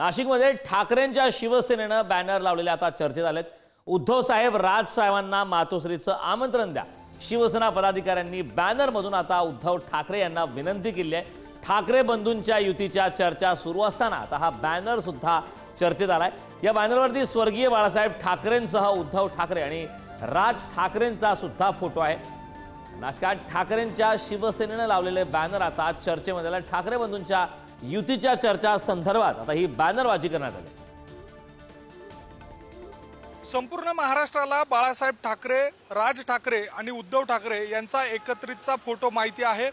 नाशिकमध्ये ठाकरेंच्या शिवसेनेनं बॅनर लावलेले आता चर्चेत आलेत। उद्धव साहेब राज साहेबांना मातोश्रीचं आमंत्रण द्या। शिवसेना पदाधिकाऱ्यांनी बॅनरमधून आता उद्धव ठाकरे यांना विनंती केली आहे। ठाकरे बंधूंच्या युतीच्या चर्चा सुरू असताना आता हा बॅनर सुद्धा चर्चेत आलाय। या बॅनरवरती स्वर्गीय बाळासाहेब ठाकरेंसह उद्धव ठाकरे आणि राज ठाकरेंचा सुद्धा फोटो आहे। नाशिकात ठाकरेंच्या शिवसेनेनं लावलेले बॅनर आता चर्चेमध्ये आले। ठाकरे बंधूंच्या युतीच्या चर्चा संदर्भात आता ही बॅनरबाजी करण्यात आली। संपूर्ण महाराष्ट्राला बाळासाहेब ठाकरे, राज ठाकरे आणि उद्धव ठाकरे यांचा एकत्रितचा फोटो माहिती आहे।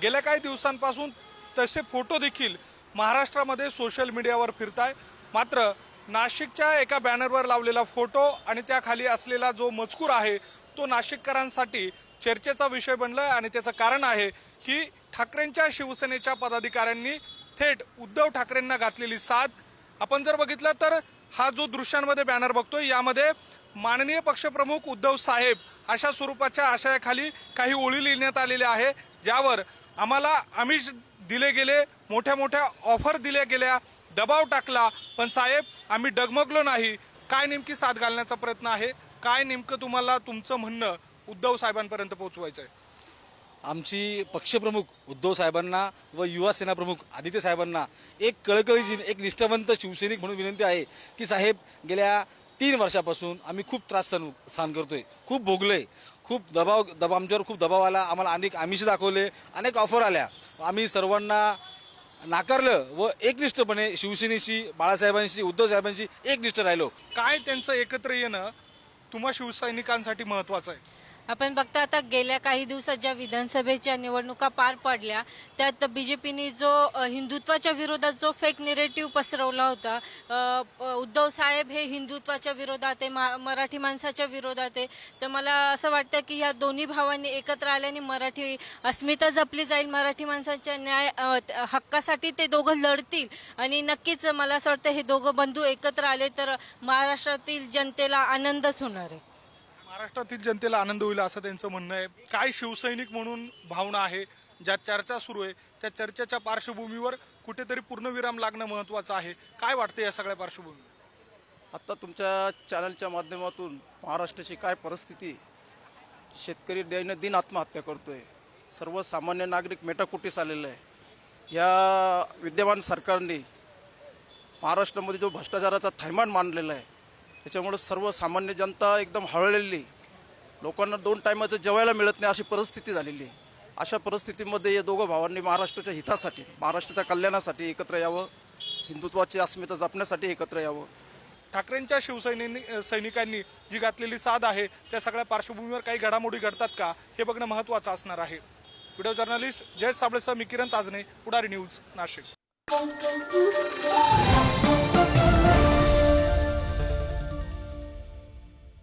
गेल्या काही दिवसांपासून तसे फोटो देखील महाराष्ट्रामध्ये सोशल मीडियावर फिरताय। मात्र नाशिकच्या एका बॅनरवर लावलेला फोटो आणि त्याखाली असलेला जो मजकूर आहे तो नाशिककरांसाठी चर्चेचा विषय बनलाय आणि त्याचं कारण आहे की ठाकरेंच्या शिवसेनेच्या पदाधिकाऱ्यांनी थेट उद्धव ठाकरेंना घातलेली साथ। आपण जर बघितलं तर हा जो दृश्यांमध्ये बॅनर बघतोय यामध्ये माननीय पक्षप्रमुख उद्धव साहेब अशा स्वरूपाच्या आशयाखाली काही ओळी लिहिण्यात आलेल्या आहे, ज्यावर आम्हाला आमिष दिले गेले, मोठ्या मोठ्या ऑफर दिल्या गेल्या, दबाव टाकला, पण साहेब आम्ही डगमगलो नाही। काय नेमकी साथ घालण्याचा प्रयत्न आहे, काय नेमकं तुम्हाला तुमचं म्हणणं उद्धव साहेबांपर्यंत पोहोचवायचं आहे? आमची पक्षप्रमुख उद्धव साहेबांना व युवा सेना प्रमुख आदित्य साहेबांना एक कळकळीची, एक निष्ठावंत शिवसैनिक म्हणून विनंती आहे की साहेब, गेल्या 3 वर्षापासून आम्ही खूप त्रास सहन करतोय, खूप भोगलोय, खूप आमच्यावर खूप दबाव आला, आम्हाला अनेक आमिष दाखवले, अनेक ऑफर आल्या, आम्ही सर्वांना नाकारलं व एकनिष्ठपणे शिवसेनेशी, बाळासाहेबांशी, उद्धव साहेबांशी एकनिष्ठ राहिलो। काय त्यांचं एकत्र येणं तुम्हा शिवसैनिकांसाठी महत्त्वाचं आहे? आपण बघता आता गेल्या काही दिवसात ज्या विधानसभेच्या निवडणुका पार पडल्या त्यात बीजेपीने जो हिंदुत्वाच्या विरोधात जो फेक नेरेटिव्ह पसरवला होता, उद्धव साहेब हे हिंदुत्वाच्या विरोधात आहे, मराठी माणसाच्या विरोधात आहे, तर मला असं वाटतं की या दोन्ही भावांनी एकत्र आल्याने मराठी अस्मिता जपली जाईल, मराठी माणसाच्या न्याय हक्कासाठी ते दोघं लढतील आणि नक्कीच मला असं वाटतं हे दोघं बंधू एकत्र आले तर महाराष्ट्रातील जनतेला आनंदच होणार आहे। महाराष्ट्रातील जनतेला आनंद होईल असं त्यांचं म्हणणं आहे। काय शिवसैनिक म्हणून भावना आहे, ज्या चर्चा सुरू आहे त्या चर्चेच्या पार्श्वभूमीवर कुठेतरी पूर्णविराम लागणं महत्त्वाचं आहे? काय वाटतं या सगळ्या पार्श्वभूमीवर? आता तुमच्या चॅनलच्या माध्यमातून महाराष्ट्राची काय परिस्थिती, शेतकरी दैनंदिन आत्महत्या करतोय, सर्वसामान्य नागरिक मेटाकुटीस आलेलं आहे। या विद्यमान सरकारने महाराष्ट्रामध्ये जो भ्रष्टाचाराचा थैमान मांडलेला आहे त्याच्यामुळे सर्वसामान्य जनता एकदम हळलेली, लोकांना 2 टायमाचं जेवायला मिळत नाही अशी परिस्थिती झालेली आहे। अशा परिस्थितीमध्ये या दोघं भावांनी महाराष्ट्राच्या हितासाठी, महाराष्ट्राच्या कल्याणासाठी एकत्र यावं, हिंदुत्वाची अस्मिता जपण्यासाठी एकत्र यावं। ठाकरेंच्या सैनिकांनी जी घातलेली साथ आहे त्या सगळ्या पार्श्वभूमीवर काही घडामोडी घडतात का हे बघणं महत्त्वाचं असणार आहे। व्हिडिओ जर्नलिस्ट जयेश साबळेसह मी किरण ताजने, पुढारी न्यूज, नाशिक।